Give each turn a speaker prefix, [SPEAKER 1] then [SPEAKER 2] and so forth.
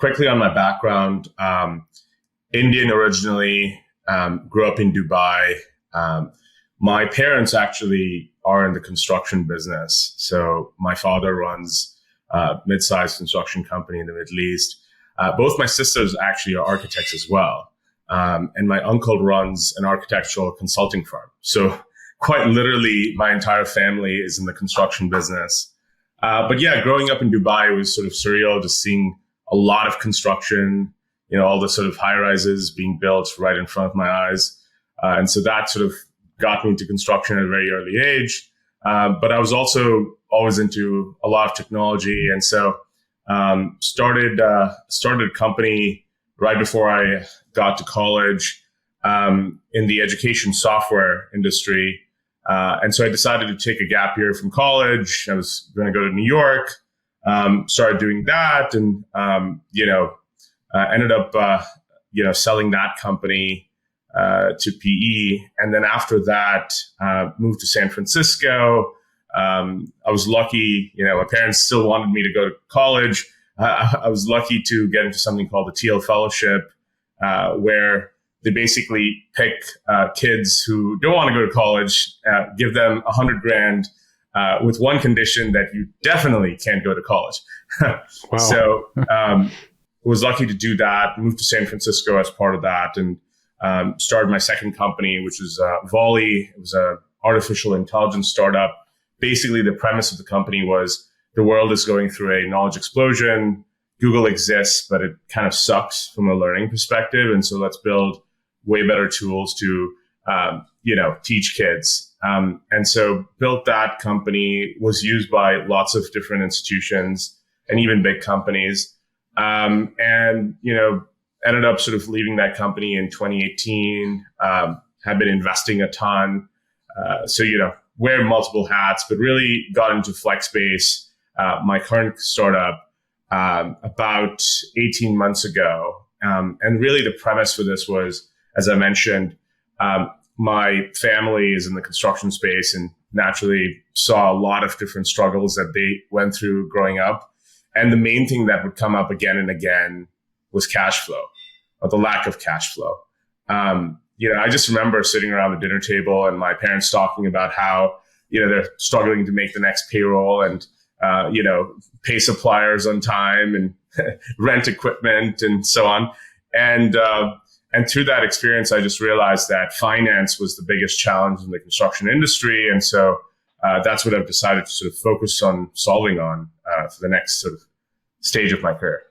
[SPEAKER 1] quickly on my background, Indian originally, grew up in Dubai. My parents actually are in the construction business. So my father runs a mid-sized construction company in the Middle East. Both my sisters actually are architects as well. And my uncle runs an architectural consulting firm. So quite literally, my entire family is in the construction business. But yeah, growing up in Dubai was sort of surreal, just seeing a lot of construction, all the sort of high rises being built right in front of my eyes. And so that sort of got me into construction at a very early age. But I was also always into a lot of technology. And so started a company right before I got to college in the education software industry. And so I decided to take a gap year from college. I was going to go to New York, started doing that, and ended up selling that company to PE. And then after that, moved to San Francisco. I was lucky, my parents still wanted me to go to college. I was lucky to get into something called the TL Fellowship, where they basically pick kids who don't want to go to college, give them $100,000 with one condition, that you definitely can't go to college.
[SPEAKER 2] Wow.
[SPEAKER 1] So was lucky to do that, moved to San Francisco as part of that, and started my second company, which was Volley. It was an artificial intelligence startup. Basically, the premise of the company was the world is going through a knowledge explosion. Google exists, but it kind of sucks from a learning perspective. And so let's build way better tools to, teach kids. And so built that company, was used by lots of different institutions and even big companies. Ended up sort of leaving that company in 2018, have been investing a ton. Wear multiple hats, but really got into Flexbase, my current startup, about 18 months ago. And really the premise for this was, as I mentioned, my family is in the construction space and naturally saw a lot of different struggles that they went through growing up. And the main thing that would come up again and again was cash flow, or the lack of cash flow. I just remember sitting around the dinner table and my parents talking about how, they're struggling to make the next payroll and, pay suppliers on time and rent equipment and so on. And through that experience, I just realized that finance was the biggest challenge in the construction industry. And so that's what I've decided to sort of focus on solving on for the next sort of stage of my career.